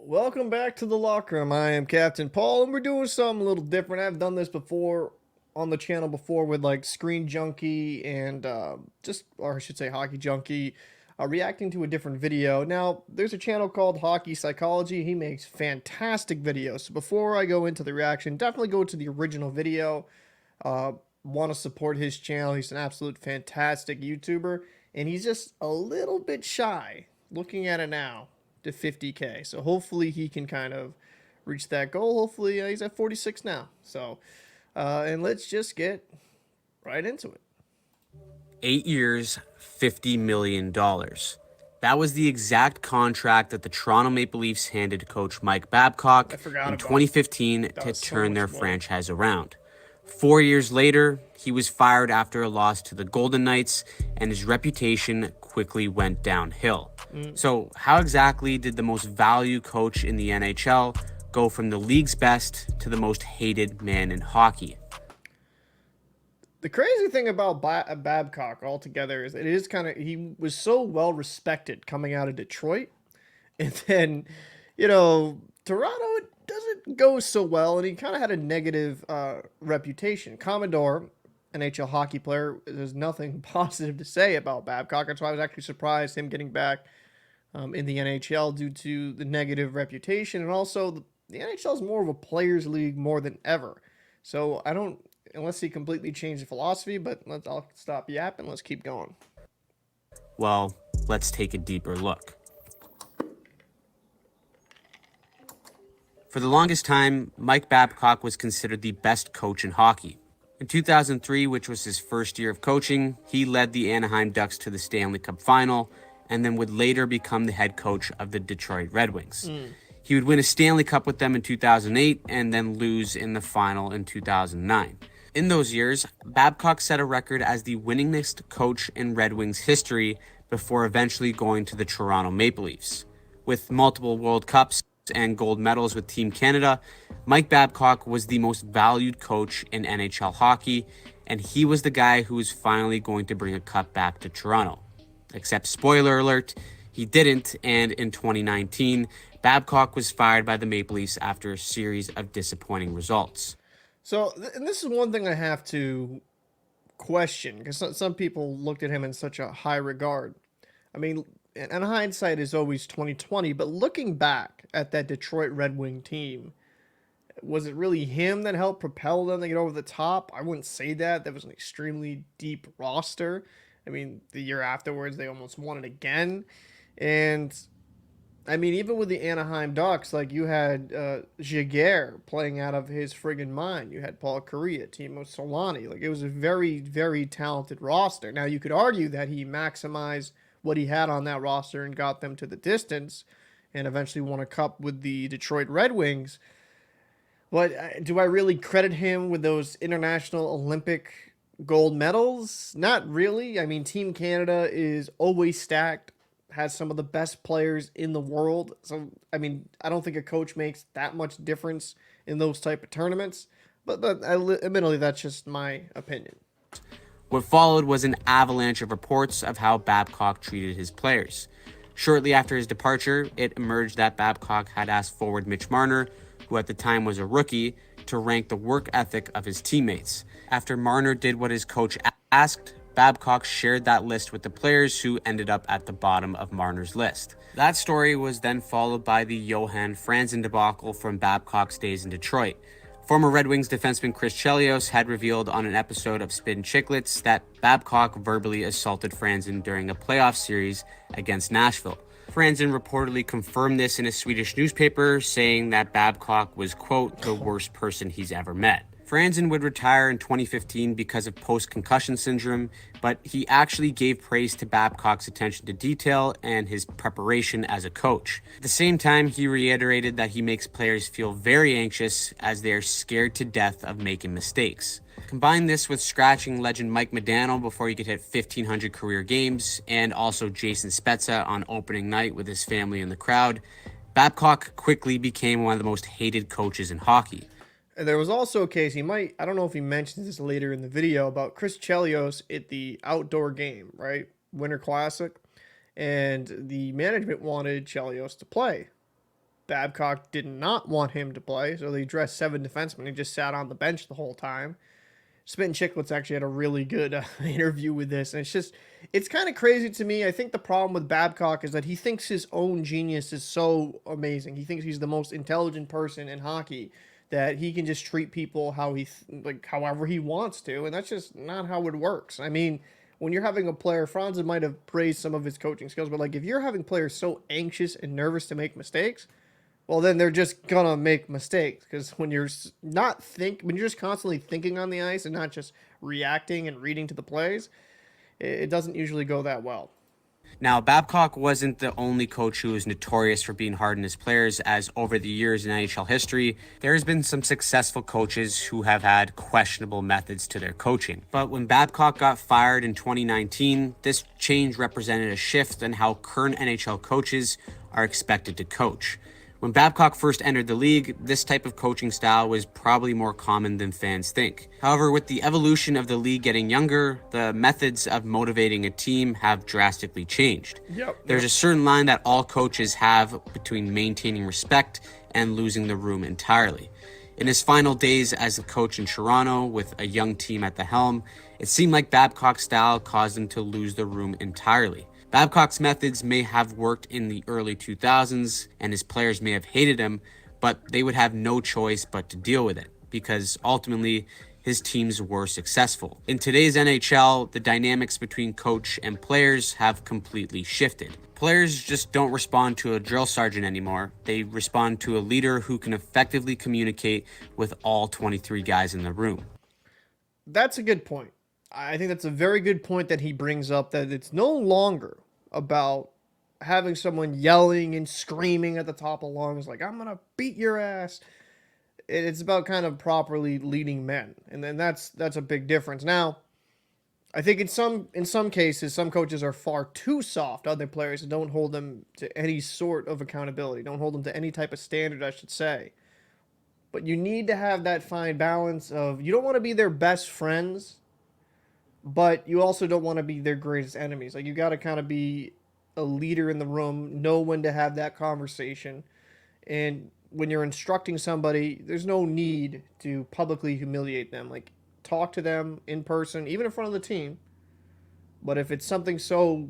Welcome back to the locker room. I am Captain Paul, and we're doing something a little different. I've done this before on the channel before with like Screen Junkie and or I should say Hockey Junkie, reacting to a different video. Now, there's a channel called Hockey Psychology. He makes fantastic videos. So before I go into the reaction, definitely go to the original video. Uh, Want to support his channel. He's an absolute fantastic YouTuber, and he's just a little bit shy looking at it now to 50K. So hopefully he can kind of reach that goal. Hopefully he's at 46 now. So, and let's just get right into it. 8 years, $50 million. That was the exact contract that the Toronto Maple Leafs handed to coach Mike I Babcock forgot in about 2015 that. to Was so turn much their money. franchise around. 4 years later, he was fired after a loss to the Golden Knights, and his reputation quickly went downhill. So, how exactly did the most valued coach in the NHL go from the league's best to the most hated man in hockey? The crazy thing about Babcock altogether is it is kind of he was so well respected coming out of Detroit, and then Toronto it doesn't go so well, and he kind of had a negative reputation. Commodore, NHL hockey player, there's nothing positive to say about Babcock. That's why I was actually surprised him getting back in the NHL due to the negative reputation, and also the NHL is more of a players' league more than ever. So I don't, unless he completely changed the philosophy. But I'll stop yapping. Let's keep going. Well, let's take a deeper look. For the longest time, Mike Babcock was considered the best coach in hockey. In 2003, which was his first year of coaching, he led the Anaheim Ducks to the Stanley Cup final and then would later become the head coach of the Detroit Red Wings. He would win a Stanley Cup with them in 2008 and then lose in the final in 2009. In those years, Babcock set a record as the winningest coach in Red Wings history before eventually going to the Toronto Maple Leafs. With multiple World Cups and gold medals with Team Canada, Mike Babcock was the most valued coach in NHL hockey, and he was the guy who was finally going to bring a cup back to Toronto. Except, spoiler alert, he didn't, and in 2019, Babcock was fired by the Maple Leafs after a series of disappointing results. So, and this is one thing I have to question because some people looked at him in such a high regard. I mean, and hindsight is always 2020. But looking back at that Detroit Red Wing team, was it really him that helped propel them to get over the top? I wouldn't say that. That was an extremely deep roster. I mean, the year afterwards, they almost won it again. And I mean, even with the Anaheim Ducks, like you had Jaguar playing out of his friggin' mind. You had Paul Kariya, Timo Solani. Like it was a very, very talented roster. Now you could argue that he maximized what he had on that roster and got them to the distance, and eventually won a cup with the Detroit Red Wings. But do I really credit him with those international Olympic gold medals? Not really. I mean, Team Canada is always stacked, has some of the best players in the world. So, I mean, I don't think a coach makes that much difference in those type of tournaments. But admittedly, that's just my opinion. What followed was an avalanche of reports of how Babcock treated his players. Shortly after his departure, it emerged that Babcock had asked forward Mitch Marner, who at the time was a rookie, to rank the work ethic of his teammates. After Marner did what his coach asked, Babcock shared that list with the players, who ended up at the bottom of Marner's list. That story was then followed by the Johan Franzen debacle from Babcock's days in Detroit. Former Red Wings defenseman Chris Chelios had revealed on an episode of Spin Chicklets that Babcock verbally assaulted Franzen during a playoff series against Nashville. Franzen reportedly confirmed this in a Swedish newspaper, saying that Babcock was, quote, the worst person he's ever met. Franzen would retire in 2015 because of post-concussion syndrome, but he actually gave praise to Babcock's attention to detail and his preparation as a coach. At the same time, he reiterated that he makes players feel very anxious as they are scared to death of making mistakes. Combine this with scratching legend Mike Modano before he could hit 1,500 career games, and also Jason Spezza on opening night with his family in the crowd, Babcock quickly became one of the most hated coaches in hockey. And there was also a case, I don't know if he mentions this later in the video, about Chris Chelios at the outdoor game, right? Winter Classic. And the management wanted Chelios to play. Babcock did not want him to play, so they dressed 7 defensemen. He just sat on the bench the whole time. Spittin' Chicklets actually had a really good interview with this, and it's kind of crazy to me. I think the problem with Babcock is that he thinks his own genius is so amazing. He thinks he's the most intelligent person in hockey, that he can just treat people however he wants to, and that's just not how it works. I mean, when you're having a player, Franz might have praised some of his coaching skills, but like if you're having players so anxious and nervous to make mistakes, well, then they're just gonna make mistakes, because when you're just constantly thinking on the ice and not just reacting and reading to the plays, it doesn't usually go that well. Now, Babcock wasn't the only coach who was notorious for being hard on his players, as over the years in NHL history, there's been some successful coaches who have had questionable methods to their coaching. But when Babcock got fired in 2019, this change represented a shift in how current NHL coaches are expected to coach. When Babcock first entered the league, this type of coaching style was probably more common than fans think. However, with the evolution of the league getting younger, the methods of motivating a team have drastically changed. There's a certain line that all coaches have between maintaining respect and losing the room entirely. In his final days as a coach in Toronto with a young team at the helm, it seemed like Babcock's style caused him to lose the room entirely. Babcock's methods may have worked in the early 2000s, and his players may have hated him, but they would have no choice but to deal with it, because ultimately his teams were successful. In today's NHL, the dynamics between coach and players have completely shifted. Players just don't respond to a drill sergeant anymore. They respond to a leader who can effectively communicate with all 23 guys in the room. That's a good point. I think that's a very good point that he brings up, that it's no longer about having someone yelling and screaming at the top of lungs like, I'm going to beat your ass. It's about kind of properly leading men. And then that's a big difference. Now, I think in some cases, some coaches are far too soft on their players and don't hold them to any sort of accountability, don't hold them to any type of standard, I should say. But you need to have that fine balance of, you don't want to be their best friends, but you also don't want to be their greatest enemies. Like, you got to kind of be a leader in the room, know when to have that conversation. And when you're instructing somebody, there's no need to publicly humiliate them. Like, talk to them in person, even in front of the team. But if it's something so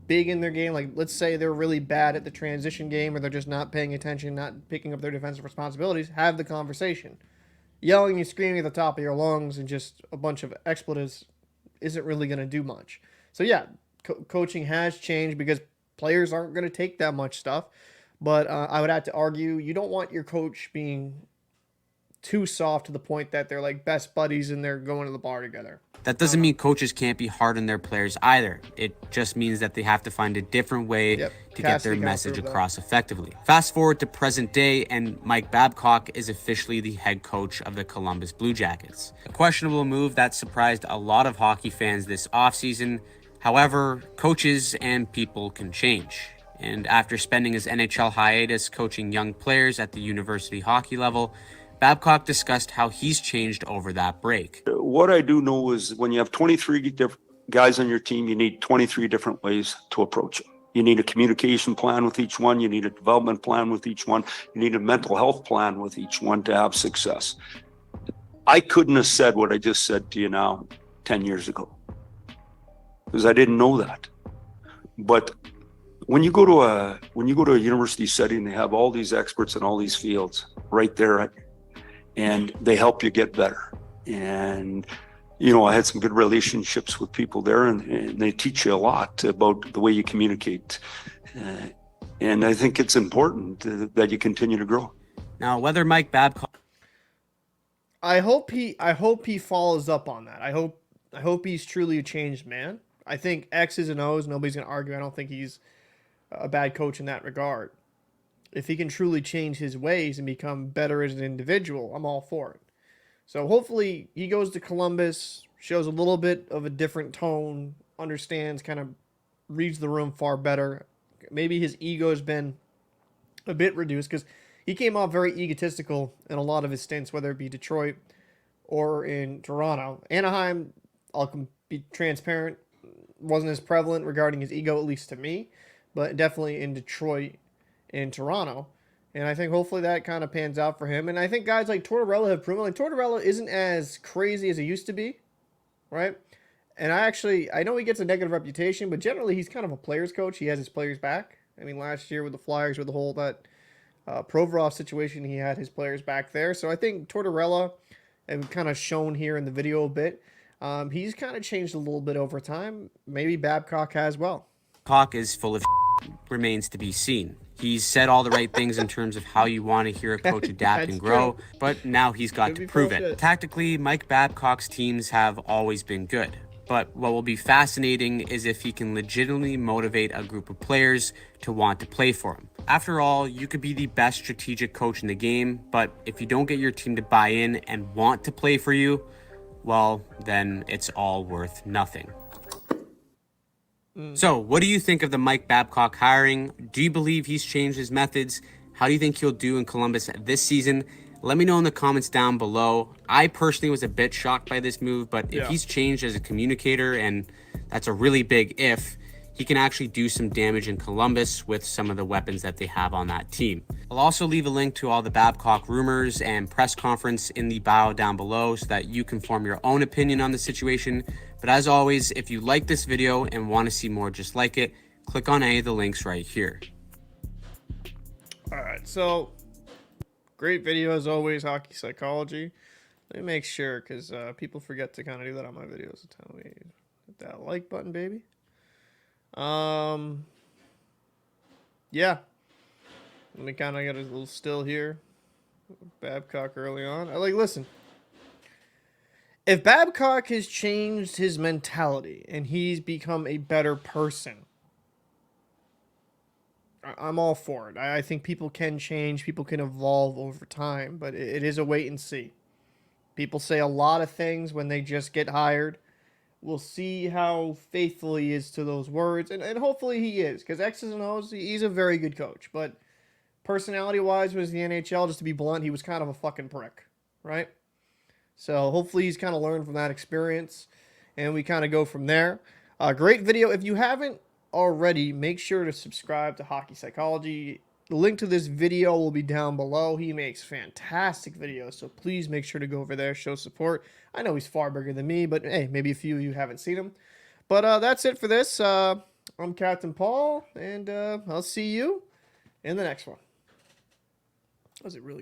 big in their game, like let's say they're really bad at the transition game, or they're just not paying attention, not picking up their defensive responsibilities, have the conversation. Yelling and screaming at the top of your lungs and just a bunch of expletives isn't really going to do much. So yeah, coaching has changed because players aren't going to take that much stuff. But I would have to argue, you don't want your coach being too soft to the point that they're like best buddies and they're going to the bar together. That doesn't mean coaches can't be hard on their players either. It just means that they have to find a different way to get their message across effectively. Fast forward to present day, and Mike Babcock is officially the head coach of the Columbus Blue Jackets. A questionable move that surprised a lot of hockey fans this offseason. However, coaches and people can change. And after spending his NHL hiatus coaching young players at the university hockey level, Babcock discussed how he's changed over that break. What I do know is when you have 23 different guys on your team, you need 23 different ways to approach it. You need a communication plan with each one. You need a development plan with each one. You need a mental health plan with each one to have success. I couldn't have said what I just said to you now 10 years ago because I didn't know that. But when you go to a university setting, they have all these experts in all these fields right there, and they help you get better. And, you know, I had some good relationships with people there, and they teach you a lot about the way you communicate. And I think it's important that you continue to grow. Now, whether Mike Babcock... I hope he follows up on that. I hope he's truly a changed man. I think X's and O's, nobody's going to argue. I don't think he's a bad coach in that regard. If he can truly change his ways and become better as an individual, I'm all for it. So hopefully he goes to Columbus, shows a little bit of a different tone, understands, kind of reads the room far better. Maybe his ego has been a bit reduced because he came off very egotistical in a lot of his stints, whether it be Detroit or in Toronto. Anaheim, I'll be transparent, wasn't as prevalent regarding his ego, at least to me, but definitely in Detroit and Toronto, And I think hopefully that kind of pans out for him. And I think guys like Tortorella have proven like Tortorella isn't as crazy as he used to be, right? And I know he gets a negative reputation, but generally he's kind of a player's coach. He has his players back. I mean, last year with the Flyers, with the whole that Provorov situation, he had his players back there. So I think Tortorella, and kind of shown here in the video a bit, he's kind of changed a little bit over time. Maybe Babcock has well. Babcock is full of remains to be seen. He's said all the right things in terms of how you want to hear a coach adapt and grow, true. but now he's got to prove it. Tactically, Mike Babcock's teams have always been good. But what will be fascinating is if he can legitimately motivate a group of players to want to play for him. After all, you could be the best strategic coach in the game, but if you don't get your team to buy in and want to play for you, well, then it's all worth nothing. So, what do you think of the Mike Babcock hiring? Do you believe he's changed his methods? How do you think he'll do in Columbus this season? Let me know in the comments down below. I personally was a bit shocked by this move, but if he's changed as a communicator, and that's a really big if, he can actually do some damage in Columbus with some of the weapons that they have on that team. I'll also leave a link to all the Babcock rumors and press conference in the bio down below so that you can form your own opinion on the situation. But as always, if you like this video and want to see more just like it, click on any of the links right here. All right, so great video as always, Hockey Psychology. Let me make sure, because people forget to kind of do that on my videos. So tell me, hit that like button, baby. Yeah. Let me kind of get a little still here. Babcock early on. Listen. If Babcock has changed his mentality and he's become a better person, I'm all for it. I think people can change, people can evolve over time, but it is a wait and see. People say a lot of things when they just get hired. We'll see how faithful he is to those words, and hopefully he is, because X's and O's, he's a very good coach, but personality-wise, was the NHL, just to be blunt, he was kind of a fucking prick, right? So hopefully he's kind of learned from that experience, and we kind of go from there. Great video. If you haven't already, make sure to subscribe to Hockey Psychology. The link to this video will be down below. He makes fantastic videos, so please make sure to go over there, show support. I know he's far bigger than me, but hey, maybe a few of you haven't seen him. But that's it for this. I'm Captain Paul, and I'll see you in the next one. Was it really